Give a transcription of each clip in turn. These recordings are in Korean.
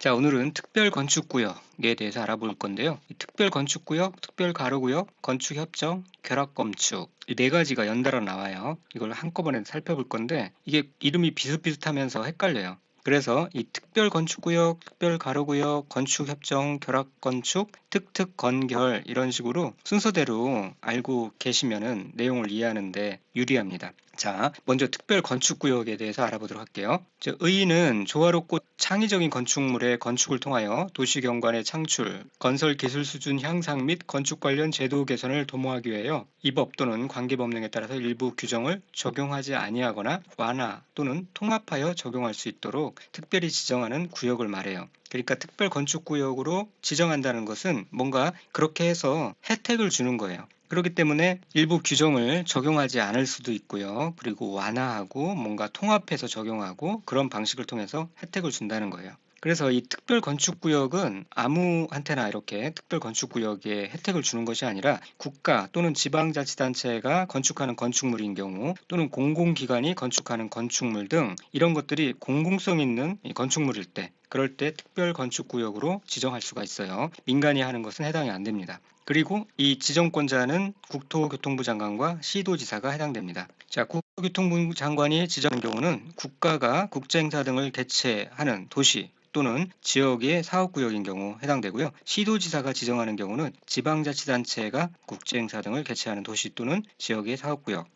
자, 오늘은 특별건축구역에 대해서 알아볼 건데요. 이 특별건축구역, 특별가로구역, 건축협정, 결합건축 이 네 가지가 연달아 나와요. 이걸 한꺼번에 살펴볼 건데 이게 이름이 비슷비슷하면서 헷갈려요. 그래서 이 특별건축구역, 특별가로구역, 건축협정, 결합건축, 특특건결 이런 식으로 순서대로 알고 계시면은 내용을 이해하는데 유리합니다. 자, 먼저 특별건축구역에 대해서 알아보도록 할게요. 의의는 조화롭고 창의적인 건축물의 건축을 통하여 도시경관의 창출, 건설 기술 수준 향상 및 건축 관련 제도 개선을 도모하기 위하여 이 법 또는 관계법 령에 따라서 일부 규정을 적용하지 아니하거나 완화 또는 통합하여 적용할 수 있도록 특별히 지정하는 구역을 말해요. 그러니까 특별건축구역으로 지정한다는 것은 뭔가 그렇게 해서 혜택을 주는 거예요. 그렇기 때문에 일부 규정을 적용하지 않을 수도 있고요. 그리고 완화하고 뭔가 통합해서 적용하고 그런 방식을 통해서 혜택을 준다는 거예요. 그래서 이 특별건축구역은 아무한테나 이렇게 특별건축구역에 혜택을 주는 것이 아니라 국가 또는 지방자치단체가 건축하는 건축물인 경우 또는 공공기관이 건축하는 건축물 등 이런 것들이 공공성 있는 건축물일 때 그럴 때 특별건축구역으로 지정할 수가 있어요. 민간이 하는 것은 해당이 안 됩니다. 그리고 이 지정권자는 국토교통부 장관과 시도지사가 해당됩니다. 자, 국토교통부 장관이 지정하는 경우는 국가가 국제행사 등을 개최하는 도시 또는 지역의 사업구역인 경우 해당되고요. 시도지사가 지정하는 경우는 지방자치단체가 국제행사 등을 개최하는 도시 또는 지역의 사업구역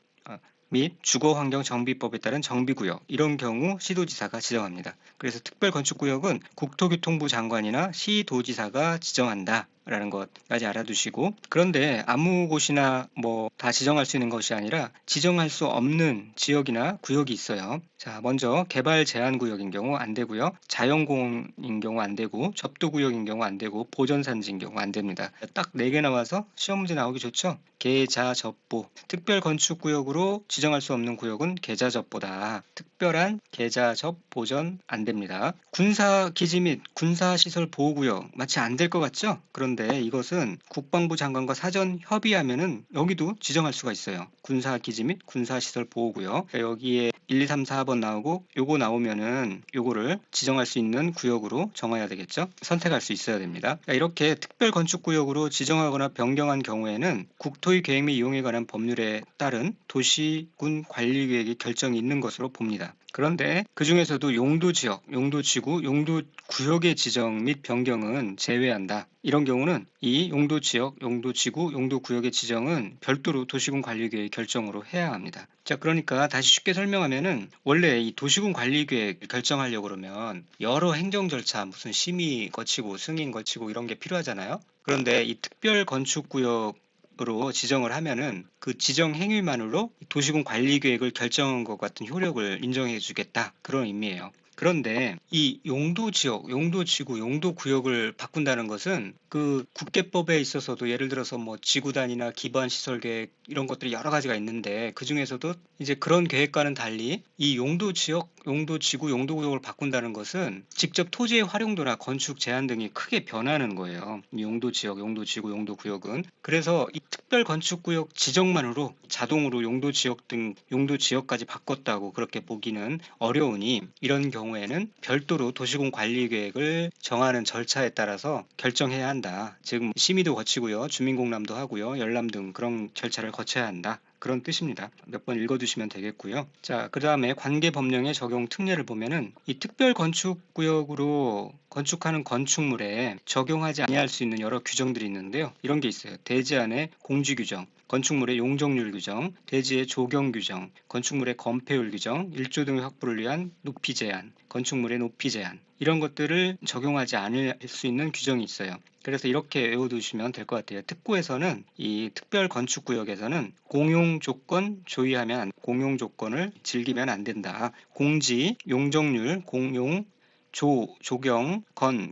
및 주거환경정비법에 따른 정비구역 이런 경우 시도지사가 지정합니다. 그래서 특별건축구역은 국토교통부 장관이나 시도지사가 지정한다. 라는 것까지 알아두시고 그런데 아무 곳이나 뭐 다 지정할 수 있는 것이 아니라 지정할 수 없는 지역이나 구역이 있어요. 자, 먼저 개발 제한 구역인 경우 안 되고요. 자연공원인 경우 안 되고 접두구역인 경우 안 되고 보전산지인 경우 안 됩니다. 딱 4개 나와서 시험 문제 나오기 좋죠. 계자접보 특별건축구역으로 지정할 수 없는 구역은 계자접보다. 특별한 계자접 보전 안 됩니다. 군사기지 및 군사시설 보호구역 마치 안 될 것 같죠? 그런데 이것은 국방부 장관과 사전 협의하면은 여기도 지정할 수가 있어요. 군사기지 및 군사시설 보호구역. 여기에 1, 2, 3, 4번 나오고 요거 나오면은 요거를 지정할 수 있는 구역으로 정해야 되겠죠? 선택할 수 있어야 됩니다. 이렇게 특별건축구역으로 지정하거나 변경한 경우에는 국토의 계획 및 이용에 관한 법률에 따른 도시군 관리계획의 결정이 있는 것으로 봅니다. 그런데 그 중에서도 용도지역, 용도지구, 용도구역의 지정 및 변경은 제외한다. 이런 경우는 이 용도지역, 용도지구, 용도구역의 지정은 별도로 도시군 관리계획 결정으로 해야 합니다. 자, 그러니까 다시 쉽게 설명하면은 원래 이 도시군 관리계획 결정하려고 그러면 여러 행정 절차, 무슨 심의 거치고 승인 거치고 이런 게 필요하잖아요. 그런데 이 특별건축구역 으로 지정을 하면은 그 지정 행위만으로 도시군 관리 계획을 결정한 것 같은 효력을 인정해 주겠다. 그런 의미예요. 그런데 이 용도 지역, 용도 지구, 용도 구역을 바꾼다는 것은 그 국계법에 있어서도 예를 들어서 뭐 지구단이나 기반 시설 계획 이런 것들이 여러 가지가 있는데 그 중에서도 이제 그런 계획과는 달리 이 용도 지역, 용도 지구, 용도 구역을 바꾼다는 것은 직접 토지의 활용도나 건축 제한 등이 크게 변하는 거예요. 이 용도 지역, 용도 지구, 용도 구역은. 그래서 이 특별 건축 구역 지정만으로 자동으로 용도 지역 등 용도 지역까지 바꿨다고 그렇게 보기는 어려우니 이런 경우에는 별도로 도시군 관리 계획을 정하는 절차에 따라서 결정해야 한다. 즉 심의도 거치고요. 주민공람도 하고요. 열람 등 그런 절차를 거쳐야 한다. 그런 뜻입니다. 몇 번 읽어두시면 되겠고요. 자, 그 다음에 관계법령의 적용 특례를 보면은 이 특별건축구역으로 건축하는 건축물에 적용하지 아니할 수 있는 여러 규정들이 있는데요. 이런 게 있어요. 대지안의 공지규정, 건축물의 용적률 규정, 대지의 조경 규정, 건축물의 건폐율 규정, 일조 등의 확보를 위한 높이 제한, 건축물의 높이 제한 이런 것들을 적용하지 않을 수 있는 규정이 있어요. 그래서 이렇게 외워두시면 될 것 같아요. 특구에서는 이 특별건축구역에서는 공용 조건 조의하면 공용 조건을 즐기면 안 된다. 공지, 용적률, 공용, 조경,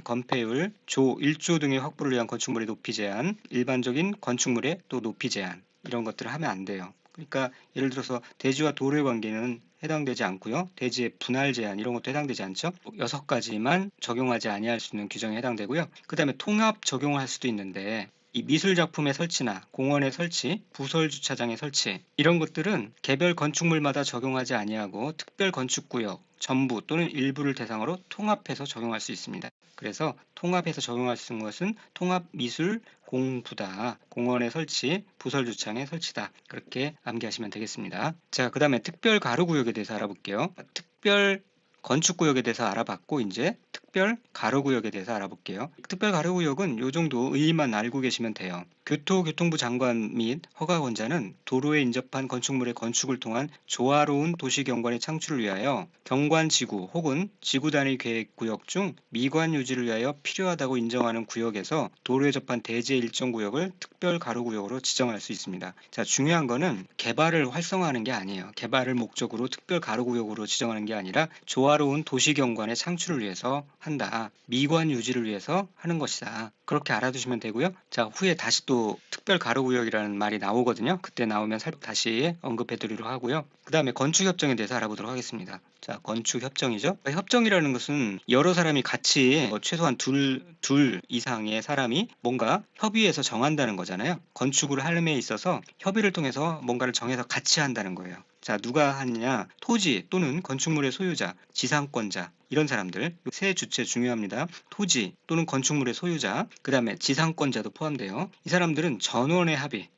건폐율, 일조 등의 확보를 위한 건축물의 높이 제한, 일반적인 건축물의 또 높이 제한 이런 것들을 하면 안 돼요. 그러니까 예를 들어서 대지와 도로의 관계는 해당되지 않고요. 대지의 분할 제한 이런 것도 해당되지 않죠. 6가지만 적용하지 아니할 수 있는 규정에 해당되고요. 그 다음에 통합 적용할 수도 있는데 이 미술 작품의 설치나 공원의 설치, 부설 주차장의 설치 이런 것들은 개별 건축물마다 적용하지 아니하고 특별 건축구역 전부 또는 일부를 대상으로 통합해서 적용할 수 있습니다. 그래서 통합해서 적용할 수 있는 것은 통합미술 공부다. 공원의 설치, 부설 주차장의 설치다. 그렇게 암기하시면 되겠습니다. 자, 그 다음에 특별 가로구역에 대해서 알아볼게요. 특별 건축구역에 대해서 알아봤고 이제 특별 가로구역에 대해서 알아볼게요. 특별 가로구역은 이 정도 의의만 알고 계시면 돼요. 교토교통부 장관 및 허가권자는 도로에 인접한 건축물의 건축을 통한 조화로운 도시경관의 창출을 위하여 경관지구 혹은 지구단위 계획구역 중 미관 유지를 위하여 필요하다고 인정하는 구역에서 도로에 접한 대지의 일정 구역을 특별 가로구역으로 지정할 수 있습니다. 자, 중요한 거는 개발을 활성화하는 게 아니에요. 개발을 목적으로 특별 가로구역으로 지정하는 게 아니라 조화로운 도시경관의 창출을 위해서 한다. 미관 유지를 위해서 하는 것이다. 그렇게 알아두시면 되고요. 자, 후에 다시 또 특별 가로구역이라는 말이 나오거든요. 그때 나오면 다시 언급해 드리도록 하고요. 그 다음에 건축협정에 대해서 알아보도록 하겠습니다. 자, 건축협정이죠. 협정이라는 것은 여러 사람이 같이 최소한 둘 이상의 사람이 뭔가 협의해서 정한다는 거잖아요. 건축을 하는 데 있어서 협의를 통해서 뭔가를 정해서 같이 한다는 거예요. 자, 누가 하느냐? 토지 또는 건축물의 소유자, 지상권자 이런 사람들 세 주체 중요합니다. 토지 또는 건축물의 소유자, 그 다음에 지상권자도 포함돼요. 이 사람들은 전원의 합의,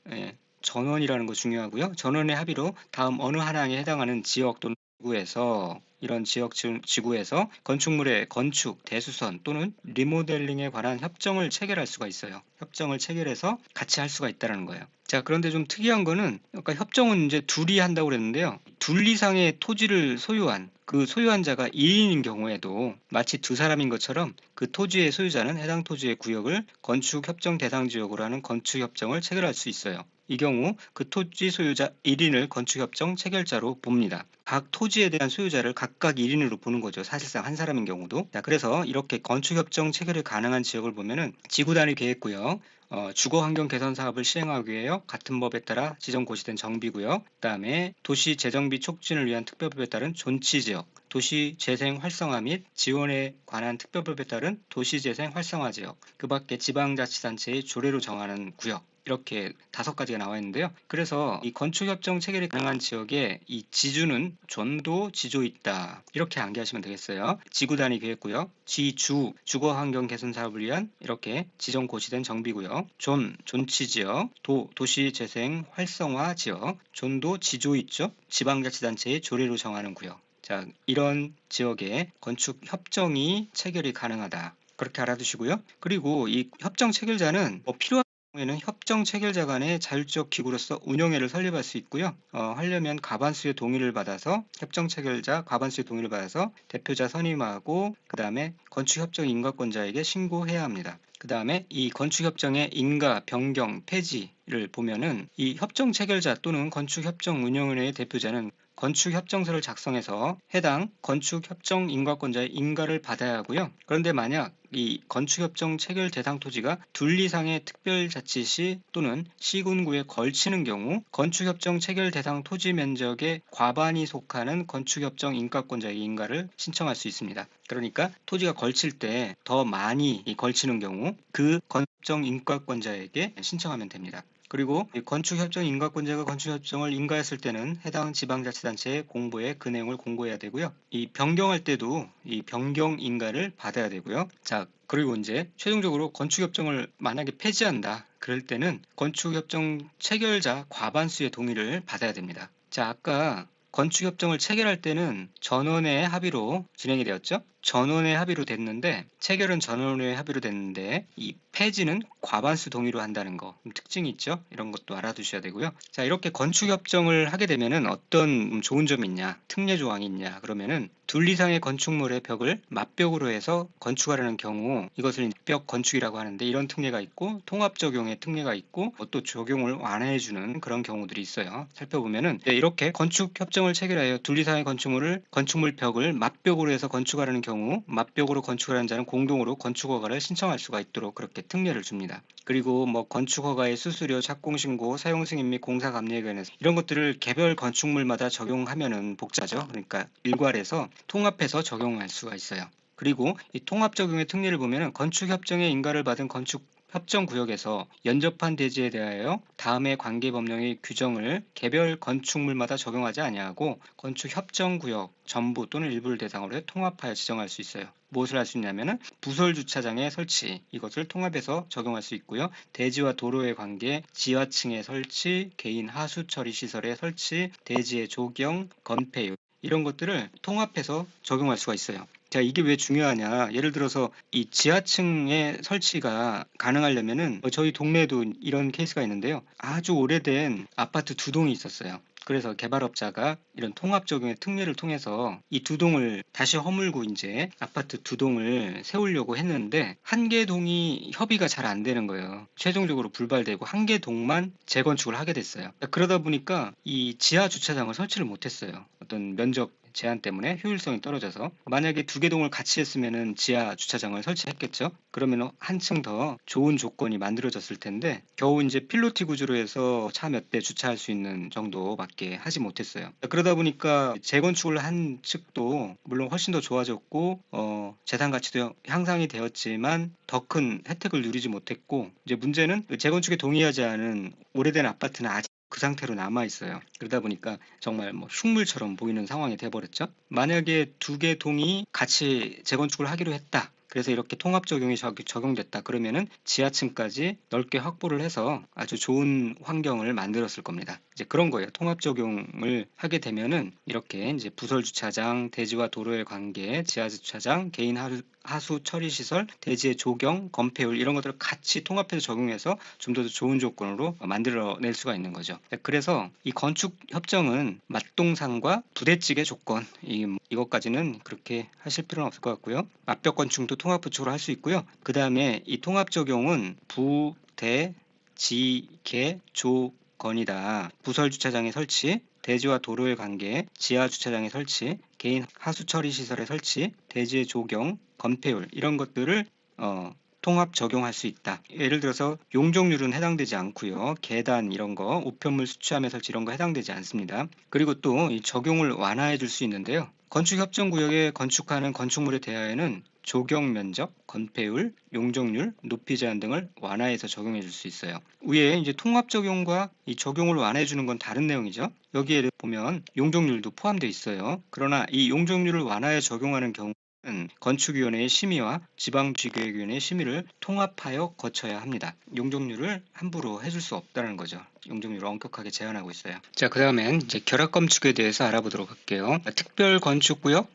전원이라는 거 중요하고요. 전원의 합의로 다음 어느 하나에 해당하는 지역 또는 지구에서 이런 지역 지구에서 건축물의 건축, 대수선 또는 리모델링에 관한 협정을 체결할 수가 있어요. 협정을 체결해서 같이 할 수가 있다는 거예요. 자, 그런데 좀 특이한 거는 그러니까 협정은 이제 둘이 한다고 그랬는데요. 둘 이상의 토지를 소유한 그 소유한 자가 1인인 경우에도 마치 두 사람인 것처럼 그 토지의 소유자는 해당 토지의 구역을 건축협정 대상 지역으로 하는 건축협정을 체결할 수 있어요. 이 경우 그 토지 소유자 1인을 건축협정 체결자로 봅니다. 각 토지에 대한 소유자를 각각 1인으로 보는 거죠. 사실상 한 사람인 경우도. 자, 그래서 이렇게 건축협정 체결이 가능한 지역을 보면은 지구단위 계획구역, 주거환경 개선 사업을 시행하기 위하여 같은 법에 따라 지정 고시된 정비구역, 그다음에 도시 재정비 촉진을 위한 특별법에 따른 존치지역, 도시 재생 활성화 및 지원에 관한 특별법에 따른 도시재생 활성화 지역, 그 밖에 지방자치단체의 조례로 정하는 구역, 이렇게 5가지가 나와 있는데요. 그래서 이 건축협정 체결이 가능한 지역에 이 지주는 존도 지조 있다. 이렇게 암기하시면 되겠어요. 지구단위 계획구역, 지주, 주거환경 개선 사업을 위한 이렇게 지정 고시된 정비구역, 존치지역, 도시재생 활성화 지역, 존도 지조 있죠. 지방자치단체의 조례로 정하는 구역. 자, 이런 지역에 건축협정이 체결이 가능하다. 그렇게 알아두시고요. 그리고 이 협정 체결자는 필요한 경우에는 협정 체결자 간의 자율적 기구로서 운영회를 설립할 수 있고요. 하려면 과반수의 동의를 받아서 협정 체결자 과반수의 동의를 받아서 대표자 선임하고 그 다음에 건축협정 인가권자에게 신고해야 합니다. 그 다음에 이 건축협정의 인가, 변경, 폐지를 보면은 이 협정 체결자 또는 건축협정 운영위원회의 대표자는 건축협정서를 작성해서 해당 건축협정 인가권자의 인가를 받아야 하고요. 그런데 만약 이 건축협정 체결 대상 토지가 둘 이상의 특별자치시 또는 시군구에 걸치는 경우 건축협정 체결 대상 토지 면적의 과반이 속하는 건축협정 인가권자의 인가를 신청할 수 있습니다. 그러니까 토지가 걸칠 때 더 많이 걸치는 경우 그 건축협정 인가권자에게 신청하면 됩니다. 그리고 건축협정 인가권자가 건축협정을 인가했을 때는 해당 지방자치단체에 공보에 그 내용을 공고해야 되고요. 이 변경할 때도 이 변경 인가를 받아야 되고요. 자, 그리고 이제 최종적으로 건축협정을 만약에 폐지한다. 그럴 때는 건축협정 체결자 과반수의 동의를 받아야 됩니다. 자, 아까 건축협정을 체결할 때는 전원의 합의로 진행이 되었죠. 전원의 합의로 됐는데 체결은 전원의 합의로 됐는데 이 폐지는 과반수 동의로 한다는 거 특징이 있죠. 이런 것도 알아두셔야 되고요. 자, 이렇게 건축협정을 하게 되면은 어떤 좋은 점이 있냐, 특례 조항이 있냐 그러면은 둘 이상의 건축물의 벽을 맞벽으로 해서 건축하려는 경우 이것을 벽 건축이라고 하는데 이런 특례가 있고 통합 적용의 특례가 있고 또 적용을 완화해주는 그런 경우들이 있어요. 살펴보면은 이렇게 건축협정을 체결하여 둘 이상의 건축물 벽을 맞벽으로 해서 건축하려는 경우 맞벽으로 건축하는 자는 공동으로 건축허가를 신청할 수가 있도록 그렇게 특례를 줍니다. 그리고 건축허가의 수수료, 착공신고, 사용승인 및 공사감리에 관해서 이런 것들을 개별 건축물마다 적용하면은 복자죠. 그러니까 일괄해서 통합해서 적용할 수가 있어요. 그리고 이 통합 적용의 특례를 보면은 건축협정의 인가를 받은 건축 협정구역에서 연접한 대지에 대하여 다음의 관계법령의 규정을 개별 건축물마다 적용하지 아니하고 건축협정구역 전부 또는 일부를 대상으로 해 통합하여 지정할 수 있어요. 무엇을 할 수 있냐면은 부설 주차장의 설치, 이것을 통합해서 적용할 수 있고요. 대지와 도로의 관계, 지하층의 설치, 개인 하수 처리 시설의 설치, 대지의 조경, 건폐율 이런 것들을 통합해서 적용할 수가 있어요. 자, 이게 왜 중요하냐? 예를 들어서 이 지하층의 설치가 가능하려면은 저희 동네에도 이런 케이스가 있는데요. 아주 오래된 아파트 두 동이 있었어요. 그래서 개발업자가 이런 통합 적용의 특례를 통해서 이 두 동을 다시 허물고 이제 아파트 두 동을 세우려고 했는데 한 개 동이 협의가 잘 안 되는 거예요. 최종적으로 불발되고 한 개 동만 재건축을 하게 됐어요. 그러다 보니까 이 지하 주차장을 설치를 못했어요. 어떤 면적 제한 때문에 효율성이 떨어져서 만약에 두 개 동을 같이 했으면은 지하 주차장을 설치했겠죠. 그러면 한층 더 좋은 조건이 만들어졌을 텐데 겨우 이제 필로티 구조로 해서 차 몇 대 주차할 수 있는 정도밖에 하지 못했어요. 그러다 보니까 재건축을 한 측도 물론 훨씬 더 좋아졌고 재산 가치도 향상이 되었지만 더 큰 혜택을 누리지 못했고 이제 문제는 재건축에 동의하지 않은 오래된 아파트는 아직 그 상태로 남아 있어요. 그러다 보니까 정말 뭐 흉물처럼 보이는 상황이 돼버렸죠. 만약에 두 개 동이 같이 재건축을 하기로 했다. 그래서 이렇게 통합 적용이 적용됐다. 그러면은 지하층까지 넓게 확보를 해서 아주 좋은 환경을 만들었을 겁니다. 이제 그런 거예요. 통합 적용을 하게 되면은 이렇게 이제 부설 주차장, 대지와 도로의 관계, 지하 주차장, 개인 하수 처리 시설, 대지의 조경, 건폐율 이런 것들을 같이 통합해서 적용해서 좀 더 좋은 조건으로 만들어낼 수가 있는 거죠. 그래서 이 건축 협정은 맞동산과 부대찌개 조건 이것까지는 그렇게 하실 필요는 없을 것 같고요. 맞벽 건축도 통합 구축으로 할 수 있고요. 그 다음에 이 통합 적용은 부, 대, 지, 개, 조, 건이다. 부설 주차장의 설치, 대지와 도로의 관계, 지하 주차장의 설치, 개인 하수 처리 시설의 설치, 대지의 조경, 건폐율 이런 것들을 통합 적용할 수 있다. 예를 들어서 용적률은 해당되지 않고요. 계단 이런 거, 우편물 수취함의 설치 이런 거 해당되지 않습니다. 그리고 또 이 적용을 완화해 줄 수 있는데요. 건축협정구역에 건축하는 건축물에 대하여는 조경 면적, 건폐율, 용적률, 높이 제한 등을 완화해서 적용해 줄 수 있어요. 위에 이제 통합 적용과 이 적용을 완화해 주는 건 다른 내용이죠. 여기에 보면 용적률도 포함되어 있어요. 그러나 이 용적률을 완화해 적용하는 경우 건축위원회의 심의와 지방지계획위원회의 심의를 통합하여 거쳐야 합니다. 용적률을 함부로 해줄 수 없다는 거죠. 용적률을 엄격하게 제한하고 있어요. 자, 그 다음엔 이제 결합건축에 대해서 알아보도록 할게요. 특별건축구역,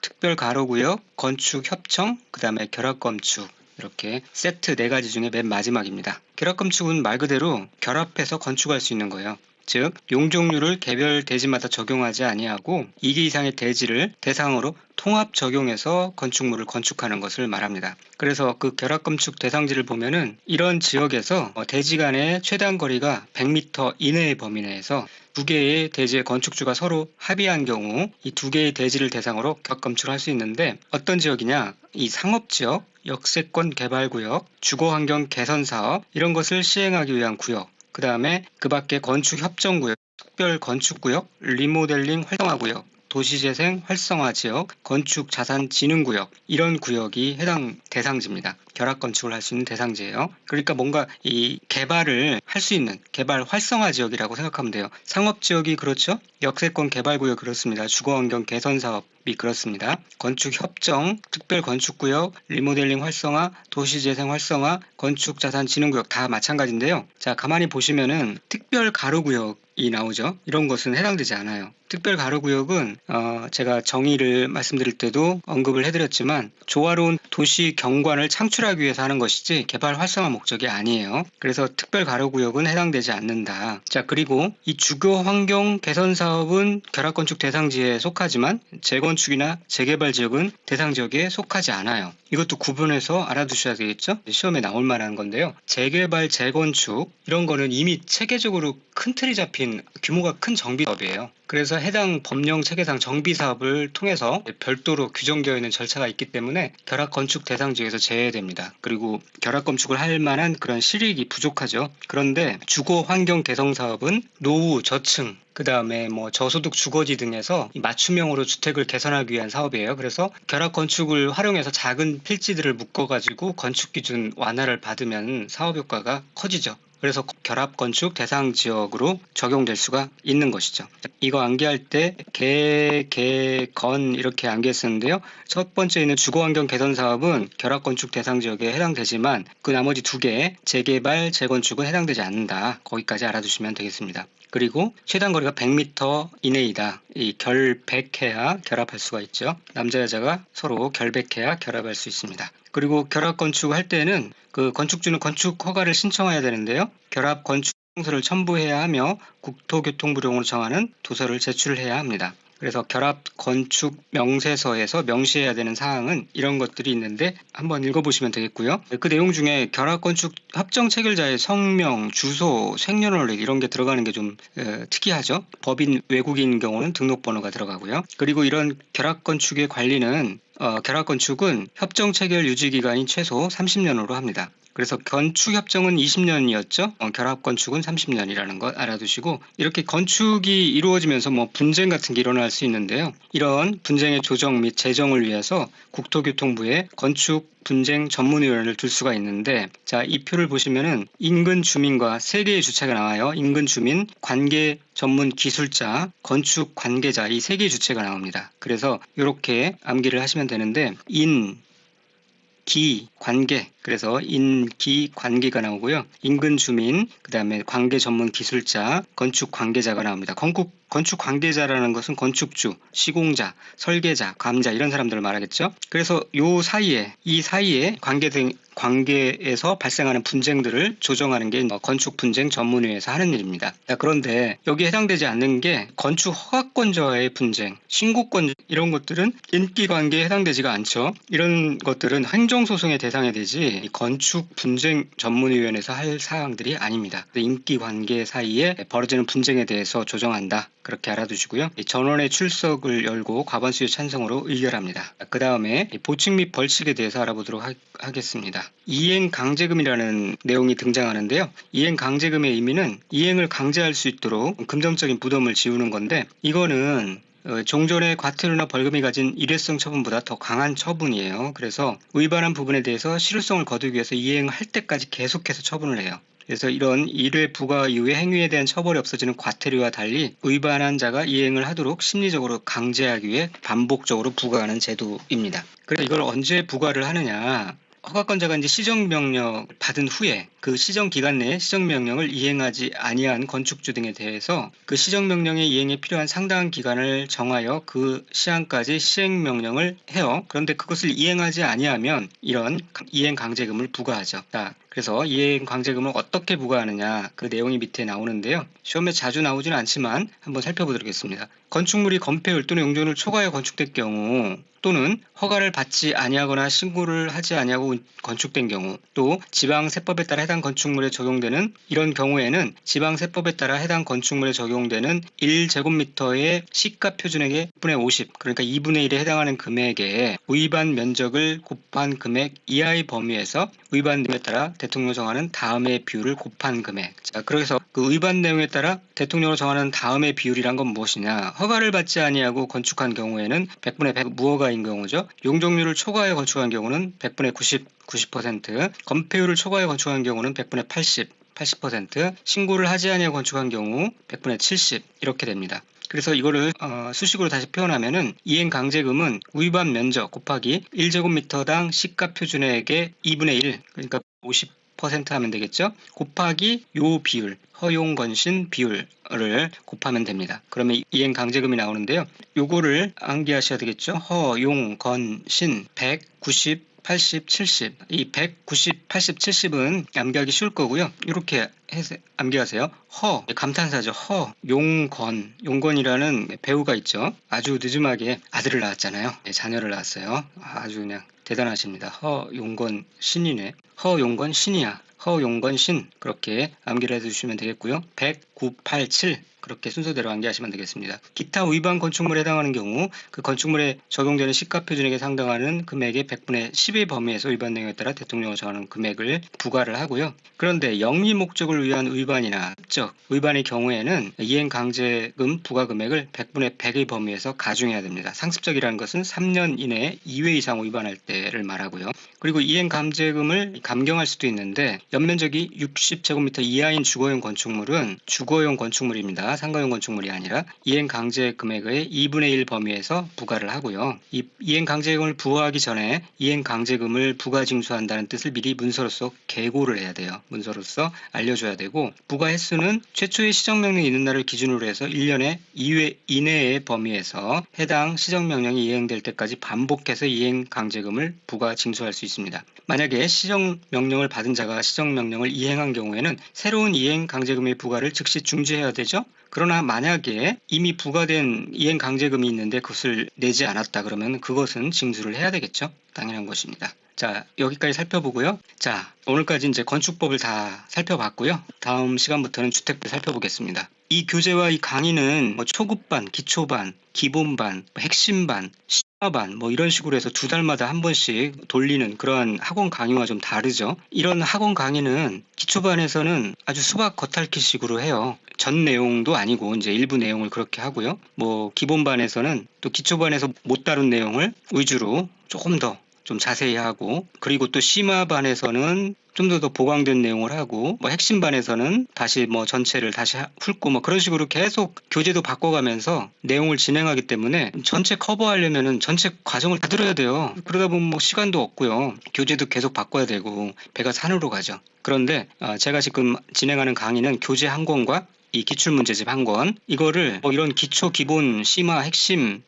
특별가로구역, 건축협정, 그 다음에 결합건축 이렇게 세트 4가지 중에 맨 마지막입니다. 결합건축은 말 그대로 결합해서 건축할 수 있는 거예요. 즉 용적률을 개별 대지마다 적용하지 아니하고 2개 이상의 대지를 대상으로 통합 적용해서 건축물을 건축하는 것을 말합니다. 그래서 그 결합건축 대상지를 보면은 이런 지역에서 대지 간의 최단 거리가 100m 이내의 범위 내에서 두 개의 대지의 건축주가 서로 합의한 경우 이 두 개의 대지를 대상으로 결합건축을 할 수 있는데 어떤 지역이냐? 이 상업지역, 역세권 개발구역, 주거환경 개선사업 이런 것을 시행하기 위한 구역 그 다음에 그 밖에 건축협정구역, 특별건축구역, 리모델링 활성화구역, 도시재생 활성화 지역, 건축자산진흥구역 이런 구역이 해당 대상지입니다. 결합건축을 할 수 있는 대상지예요. 그러니까 뭔가 이 개발을 할 수 있는 개발 활성화 지역이라고 생각하면 돼요. 상업지역이 그렇죠? 역세권 개발구역 그렇습니다. 주거환경 개선사업이 그렇습니다. 건축협정, 특별건축구역, 리모델링 활성화, 도시재생 활성화, 건축자산진흥구역 다 마찬가지인데요. 자, 가만히 보시면은 특별가로구역이 나오죠. 이런 것은 해당되지 않아요. 특별가로구역은 제가 정의를 말씀드릴 때도 언급을 해드렸지만 조화로운 도시 경관을 창출하기 위해서 하는 것이지 개발 활성화 목적이 아니에요. 그래서 특별가로구역은 해당되지 않는다. 자, 그리고 이 주거환경 개선사업은 결합건축 대상지에 속하지만 재건축이나 재개발 지역은 대상지역에 속하지 않아요. 이것도 구분해서 알아두셔야 되겠죠? 시험에 나올 만한 건데요. 재개발, 재건축 이런 거는 이미 체계적으로 큰 틀이 잡힌 규모가 큰 정비사업이에요. 그래서 해당 법령 체계상 정비 사업을 통해서 별도로 규정되어 있는 절차가 있기 때문에 결합 건축 대상 지역에서 제외됩니다. 그리고 결합 건축을 할 만한 그런 실익이 부족하죠. 그런데 주거 환경 개성 사업은 노후, 저층, 그 다음에 뭐 저소득 주거지 등에서 맞춤형으로 주택을 개선하기 위한 사업이에요. 그래서 결합 건축을 활용해서 작은 필지들을 묶어가지고 건축 기준 완화를 받으면 사업 효과가 커지죠. 그래서 결합 건축 대상 지역으로 적용될 수가 있는 것이죠. 이거 암기할 때 건 이렇게 암기했었는데요. 첫 번째 있는 주거환경 개선 사업은 결합 건축 대상 지역에 해당되지만 그 나머지 두 개 재개발, 재건축은 해당되지 않는다. 거기까지 알아두시면 되겠습니다. 그리고 최단 거리가 100m 이내이다. 이 결백해야 결합할 수가 있죠. 남자 여자가 서로 결백해야 결합할 수 있습니다. 그리고 결합 건축을 할 때는 그 건축주는 건축 허가를 신청해야 되는데요. 결합 건축 청소를 첨부해야 하며 국토교통부령으로 정하는 도서를 제출해야 합니다. 그래서 결합 건축 명세서에서 명시해야 되는 사항은 이런 것들이 있는데 한번 읽어보시면 되겠고요. 그 내용 중에 결합 건축 협정 체결자의 성명, 주소, 생년월일 이런 게 들어가는 게 좀 특이하죠. 법인 외국인 경우는 등록번호가 들어가고요. 그리고 이런 결합 건축의 관리는 결합 건축은 협정 체결 유지 기간이 최소 30년으로 합니다. 그래서 건축협정은 20년이었죠. 결합 건축은 30년이라는 것 알아두시고 이렇게 건축이 이루어지면서 뭐 분쟁 같은 게 일어날 수 있는데요. 이런 분쟁의 조정 및 재정을 위해서 국토교통부에 건축 분쟁 전문위원회를 둘 수가 있는데 자, 이 표를 보시면은 인근 주민과 세 개의 주체가 나와요. 인근 주민, 관계 전문 기술자, 건축 관계자 이 세 개의 주체가 나옵니다. 그래서 이렇게 암기를 하시면 되는데 기, 관계, 그래서 인기, 관계가 나오고요. 인근 주민, 그 다음에 관계 전문 기술자, 건축 관계자가 나옵니다. 건축 관계자라는 것은 건축주, 시공자, 설계자, 감자 이런 사람들을 말하겠죠. 그래서 이 사이에 관계에서 발생하는 분쟁들을 조정하는 게 건축 분쟁 전문위에서 하는 일입니다. 그런데 여기에 해당되지 않는 게 건축 허가권자의 분쟁, 신고권 이런 것들은 인기관계에 해당되지가 않죠. 이런 것들은 행정소송의 대상이 되지 건축 분쟁 전문위원회에서 할 사항들이 아닙니다. 인기관계 사이에 벌어지는 분쟁에 대해서 조정한다. 그렇게 알아두시고요. 전원의 출석을 열고 과반수의 찬성으로 의결합니다. 그 다음에 보칙 및 벌칙에 대해서 알아보도록 하겠습니다. 이행강제금이라는 내용이 등장하는데요. 이행강제금의 의미는 이행을 강제할 수 있도록 금전적인 부담을 지우는 건데 이거는 종전의 과태료나 벌금이 가진 일회성 처분보다 더 강한 처분이에요. 그래서 위반한 부분에 대해서 실효성을 거두기 위해서 이행할 때까지 계속해서 처분을 해요. 그래서 이런 1회 부과 이후의 행위에 대한 처벌이 없어지는 과태료와 달리 위반한 자가 이행을 하도록 심리적으로 강제하기 위해 반복적으로 부과하는 제도입니다. 그래서 이걸 언제 부과를 하느냐? 허가권자가 이제 시정명령 받은 후에 그 시정기간 내에 시정명령을 이행하지 아니한 건축주 등에 대해서 그 시정명령의 이행에 필요한 상당한 기간을 정하여 그 시한까지 시행명령을 해요. 그런데 그것을 이행하지 아니하면 이런 이행강제금을 부과하죠. 그래서 이행강제금을 어떻게 부과하느냐 그 내용이 밑에 나오는데요. 시험에 자주 나오지는 않지만 한번 살펴보도록 하겠습니다. 건축물이 건폐율 또는 용적률 초과하여 건축될 경우 또는 허가를 받지 아니하거나 신고를 하지 아니하고 건축된 경우 또 지방세법에 따라 해당 건축물에 적용되는 이런 경우에는 지방세법에 따라 해당 건축물에 적용되는 1제곱미터의 시가 표준액의 2분의 50 그러니까 2분의 1에 해당하는 금액에 위반 면적을 곱한 금액 이하의 범위에서 위반 내용에 따라 대통령이 정하는 다음의 비율을 곱한 금액. 자, 그래서 그 위반 내용에 따라 대통령으로 정하는 다음의 비율이란 건 무엇이냐? 허가를 받지 아니하고 건축한 경우에는 100분의 100 무허가인 경우죠. 용적률을 초과해 건축한 경우는 100분의 90%, 건폐율을 초과해 건축한 경우는 100분의 80%, 신고를 하지 아니하고 건축한 경우 100분의 70 이렇게 됩니다. 그래서 이거를 수식으로 다시 표현하면은 이행강제금은 위반 면적 곱하기 1제곱미터당 시가 표준액의 2분의 1 그러니까 50% 하면 되겠죠. 곱하기 요 비율 허용건신 비율을 곱하면 됩니다. 그러면 이행강제금이 나오는데요. 요거를 암기하셔야 되겠죠. 허용건신 100, 90, 80, 70. 이 100, 90, 80, 70은 암기하기 쉬울 거고요. 이렇게 해서 암기하세요. 감탄사죠. 용건이라는 배우가 있죠. 아주 늦음하게 아들을 낳았잖아요. 자녀를 낳았어요. 아주 그냥 대단하십니다. 허용건 신이네. 허용건 신이야. 허용건 신 그렇게 암기를 해주시면 되겠고요. 100, 9, 8, 7 그렇게 순서대로 암기하시면 되겠습니다. 기타 위반 건축물에 해당하는 경우 그 건축물에 적용되는 시가표준액에 상당하는 금액의 100분의 10의 범위에서 위반 내용에 따라 대통령이 정하는 금액을 부과를 하고요. 그런데 영리 목적을 위한 위반이나 습적 위반의 경우에는 이행강제금 부과 금액을 100분의 100의 범위에서 가중해야 됩니다. 상습적이라는 것은 3년 이내에 2회 이상 위반할 때를 말하고요. 그리고 이행강제금을 감경할 수도 있는데 연면적이 60제곱미터 이하인 주거용 건축물은 주거용 건축물입니다. 상가용 건축물이 아니라 이행강제 금액의 2분의 1 범위에서 부과를 하고요. 이 이행강제금을 부과하기 전에 이행강제금을 부과 징수한다는 뜻을 미리 문서로서 계고를 해야 돼요. 문서로서 알려줘야 되고 부과 횟수는 최초의 시정명령이 있는 날을 기준으로 해서 1년에 2회 이내의 범위에서 해당 시정명령이 이행될 때까지 반복해서 이행강제금을 부과 징수할 수 있습니다. 만약에 시정명령을 받은 자가 시정명령을 이행한 경우에는 새로운 이행강제금의 부과를 즉시 중지해야 되죠. 그러나 만약에 이미 부과된 이행강제금이 있는데 그것을 내지 않았다 그러면 그것은 징수를 해야 되겠죠. 당연한 것입니다. 자, 여기까지 살펴보고요. 자, 오늘까지 이제 건축법을 다 살펴봤고요. 다음 시간부터는 주택법 살펴보겠습니다. 이 교재와 이 강의는 초급반, 기초반, 기본반, 핵심반, 심화반 이런 식으로 해서 2달마다 한 번씩 돌리는 그러한 학원 강의와 좀 다르죠. 이런 학원 강의는 기초반에서는 아주 수박 겉핥기식으로 해요. 전 내용도 아니고 이제 일부 내용을 그렇게 하고요. 기본반에서는 또 기초반에서 못 다룬 내용을 위주로 조금 더 좀 자세히 하고, 그리고 또 심화반에서는 좀 더 보강된 내용을 하고, 핵심반에서는 다시 전체를 다시 훑고 그런 식으로 계속 교재도 바꿔가면서 내용을 진행하기 때문에 전체 커버하려면은 전체 과정을 다 들어야 돼요. 그러다 보면 시간도 없고요. 교재도 계속 바꿔야 되고 배가 산으로 가죠. 그런데 제가 지금 진행하는 강의는 교재 한 권과 이 기출문제집 한 권, 이거를 이런 기초, 기본, 심화, 핵심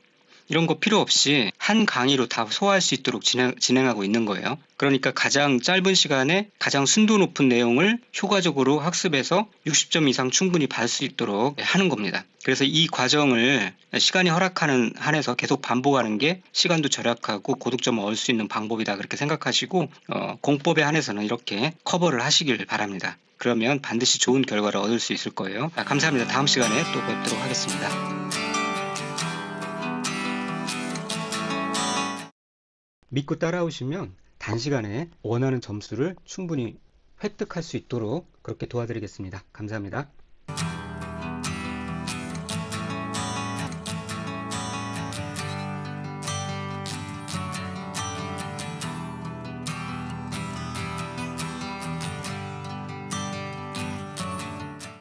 이런 거 필요 없이 한 강의로 다 소화할 수 있도록 진행하고 있는 거예요. 그러니까 가장 짧은 시간에 가장 순도 높은 내용을 효과적으로 학습해서 60점 이상 충분히 받을 수 있도록 하는 겁니다. 그래서 이 과정을 시간이 허락하는 한에서 계속 반복하는 게 시간도 절약하고 고득점을 얻을 수 있는 방법이다 그렇게 생각하시고 공법에 한해서는 이렇게 커버를 하시길 바랍니다. 그러면 반드시 좋은 결과를 얻을 수 있을 거예요. 감사합니다. 다음 시간에 또 뵙도록 하겠습니다. 믿고 따라오시면 단시간에 원하는 점수를 충분히 획득할 수 있도록 그렇게 도와드리겠습니다. 감사합니다.